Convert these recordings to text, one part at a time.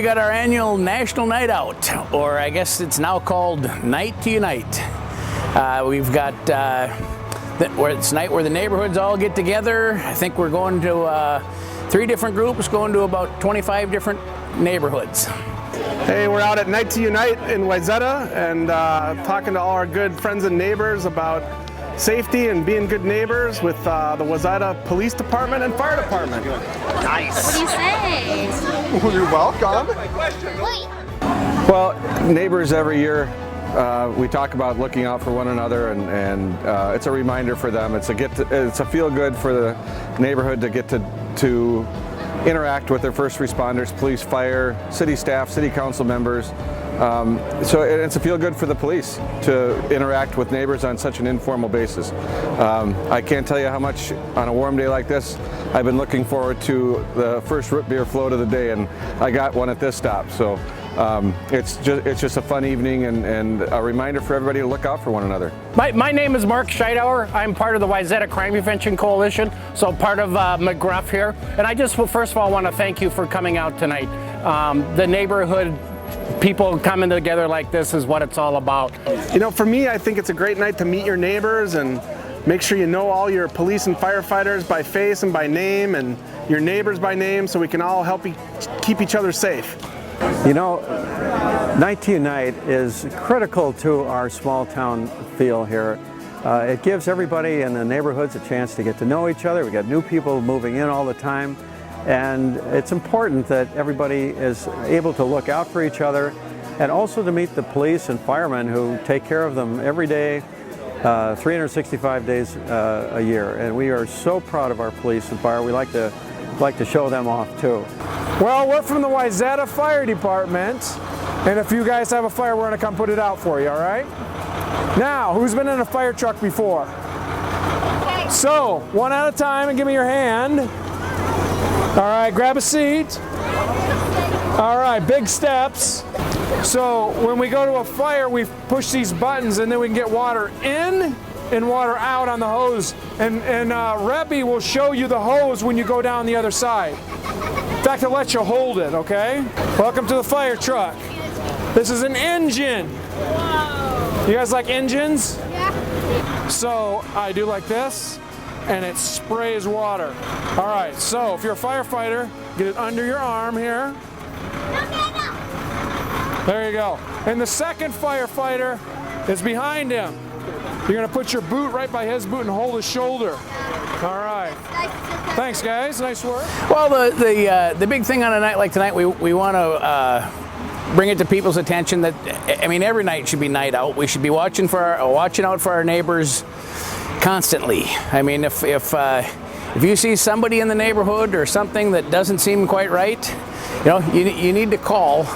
got our annual National Night Out, or I guess it's now called Night to Unite. We've got it's night where the neighborhoods all get together. I think we're going to 3 different groups, going to about 25 different neighborhoods. Hey, we're out at Night to Unite in Wayzata and talking to all our good friends and neighbors about safety and being good neighbors with the Wayzata Police Department and Fire Department. Nice. What do you say? Well, you're welcome. Wait. Well, neighbors every year, we talk about looking out for one another, and it's a reminder for them. It's a feel good for the neighborhood to get to interact with their first responders, police, fire, city staff, city council members. So it's a feel good for the police to interact with neighbors on such an informal basis. I can't tell you how much on a warm day like this I've been looking forward to the first root beer float of the day, and I got one at this stop. So it's just a fun evening and a reminder for everybody to look out for one another. My name is Mark Scheidauer. I'm part of the Wayzata Crime Prevention Coalition, so part of McGruff here. And I just first of all want to thank you for coming out tonight. The neighborhood people coming together like this is what it's all about. You know, for me, I think it's a great night to meet your neighbors and make sure you know all your police and firefighters by face and by name, and your neighbors by name, so we can all help keep each other safe. You know, Night to Unite is critical to our small town feel here. It gives everybody in the neighborhoods a chance to get to know each other. We got new people moving in all the time. And it's important that everybody is able to look out for each other, and also to meet the police and firemen who take care of them every day, 365 days a year. And we are so proud of our police and fire. We like to show them off too. Well, we're from the Wayzata Fire Department, and if you guys have a fire, we're going to come put it out for you, all right? Now, who's been in a fire truck before? Okay. So, one at a time, and give me your hand. All right, grab a seat. All right, big steps. So when we go to a fire, we push these buttons, and then we can get water in and water out on the hose. And Rebby will show you the hose when you go down the other side. In fact, he'll let you hold it, okay? Welcome to the fire truck. This is an engine. Whoa. You guys like engines? Yeah. So I do like this, and it sprays water. All right, so if you're a firefighter, get it under your arm here. There you go. And the second firefighter is behind him. You're gonna put your boot right by his boot and hold his shoulder. All right. Thanks, guys. Nice work. Well, the big thing on a night like tonight, we want to bring it to people's attention that, I mean, every night should be night out. We should be watching out for our neighbors constantly. I mean, if you see somebody in the neighborhood or something that doesn't seem quite right, you need to call.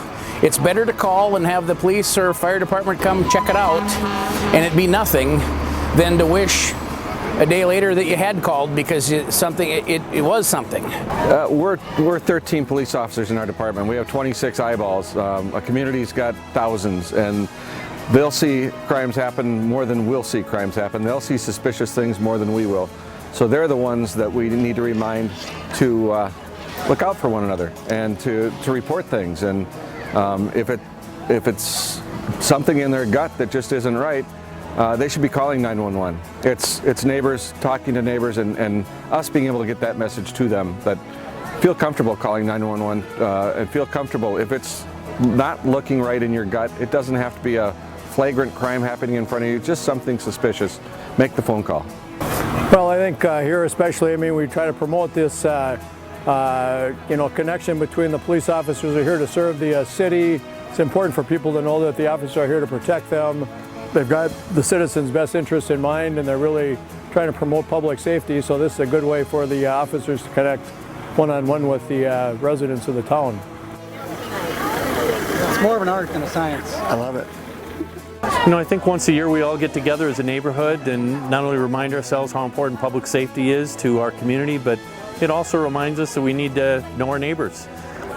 It's better to call and have the police or fire department come check it out, and it be nothing, than to wish a day later that you had called because it was something. We're 13 police officers in our department. We have 26 eyeballs. A community's got thousands, and they'll see crimes happen more than we'll see crimes happen. They'll see suspicious things more than we will. So they're the ones that we need to remind to look out for one another and to report things. And if it's something in their gut that just isn't right, they should be calling 911. It's neighbors talking to neighbors, and us being able to get that message to them, that feel comfortable calling 911 and feel comfortable. If it's not looking right in your gut, it doesn't have to be a flagrant crime happening in front of you, just something suspicious. Make the phone call. Well, I think here especially, I mean, we try to promote this connection between the police officers who are here to serve the city. It's important for people to know that the officers are here to protect them. They've got the citizens' best interests in mind, and they're really trying to promote public safety. So this is a good way for the officers to connect one-on-one with the residents of the town. It's more of an art than a science. I love it. You know, I think once a year we all get together as a neighborhood and not only remind ourselves how important public safety is to our community, but it also reminds us that we need to know our neighbors,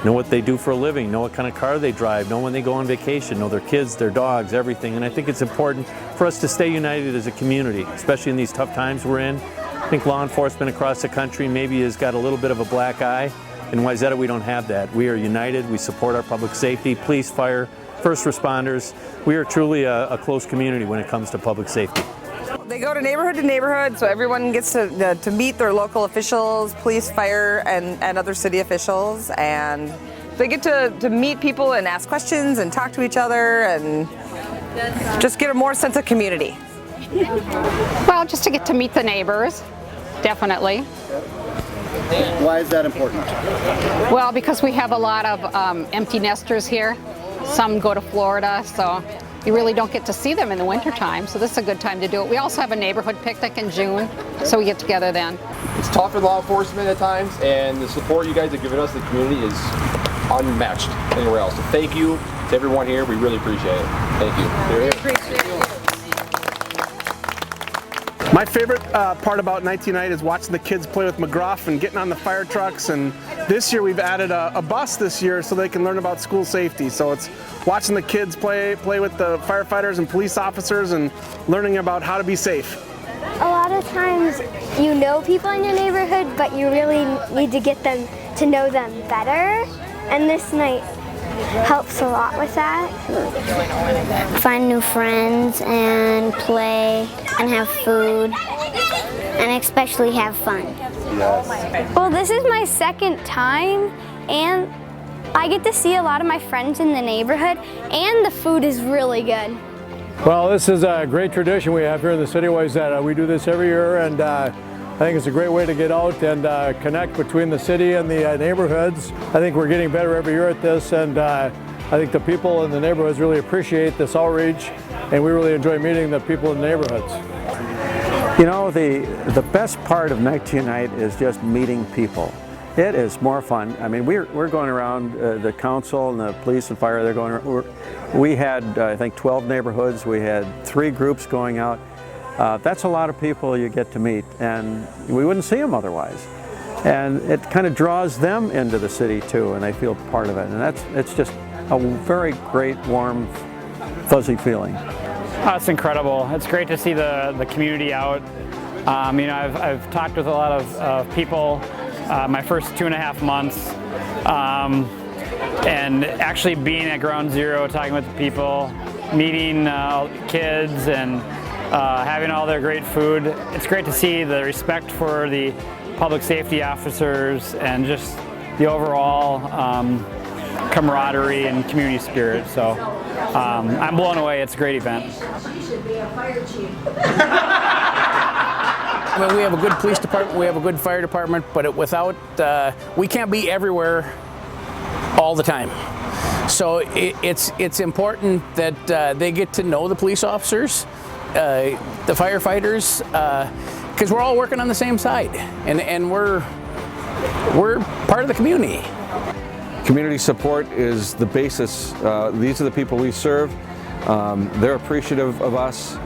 know what they do for a living, know what kind of car they drive, know when they go on vacation, know their kids, their dogs, everything. And I think it's important for us to stay united as a community, especially in these tough times we're in. I think law enforcement across the country maybe has got a little bit of a black eye In Wayzata, we don't have that. We are united. We support our public safety, police, fire, first responders. We are truly a close community when it comes to public safety. They go to neighborhood, so everyone gets to meet their local officials, police, fire, and other city officials, and they get to meet people and ask questions and talk to each other and just get a more sense of community. Well, just to get to meet the neighbors, definitely. Why is that important? Well, because we have a lot of empty nesters here. Some go to Florida, so you really don't get to see them in the wintertime, so this is a good time to do it. We also have a neighborhood picnic in June, so we get together then. It's tough for law enforcement at times, and the support you guys have given us, the community, is unmatched anywhere else. So thank you to everyone here. We really appreciate it. Thank you. We appreciate it. My favorite part about 19 Night is watching the kids play with McGruff and getting on the fire trucks, and this year we've added a bus this year so they can learn about school safety. So it's watching the kids play with the firefighters and police officers and learning about how to be safe. A lot of times you know people in your neighborhood, but you really need to get them to know them better, and this night helps a lot with that. Find new friends and play and have food and especially have fun. Yes. Well, this is my second time and I get to see a lot of my friends in the neighborhood and the food is really good. Well, this is a great tradition we have here in the city of Wayzata. We do this every year, and I think it's a great way to get out and connect between the city and the neighborhoods. I think we're getting better every year at this, and I think the people in the neighborhoods really appreciate this outreach, and we really enjoy meeting the people in the neighborhoods. You know, the best part of 19 Night is just meeting people. It is more fun. I mean, we're going around, the council and the police and fire, they're going, we had, I think, 12 neighborhoods. We had 3 groups going out. That's a lot of people you get to meet, and we wouldn't see them otherwise. And it kind of draws them into the city too, and they feel part of it. And it's just a very great, warm, fuzzy feeling. Oh, it's incredible. It's great to see the community out. You know, I've talked with a lot of people my first 2.5 months, and actually being at Ground Zero, talking with the people, meeting kids, and having all their great food. It's great to see the respect for the public safety officers and just the overall camaraderie and community spirit. So I'm blown away. It's a great event. You should be a fire chief. I mean, we have a good police department, we have a good fire department, but we can't be everywhere all the time. So it's important that they get to know the police officers, the firefighters, because we're all working on the same side, and we're part of the community. Community support is the basis. These are the people we serve. They're appreciative of us,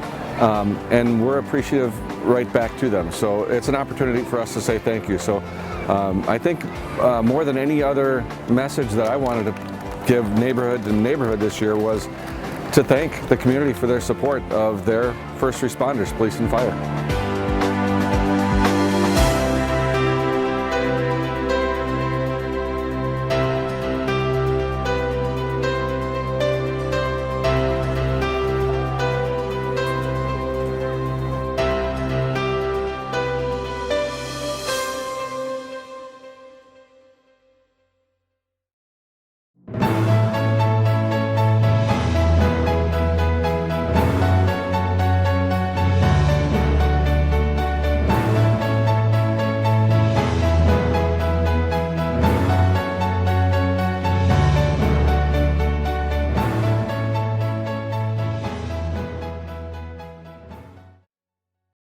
and we're appreciative right back to them. So it's an opportunity for us to say thank you. So I think more than any other message that I wanted to give neighborhood to neighborhood this year was to thank the community for their support of their first responders, police and fire.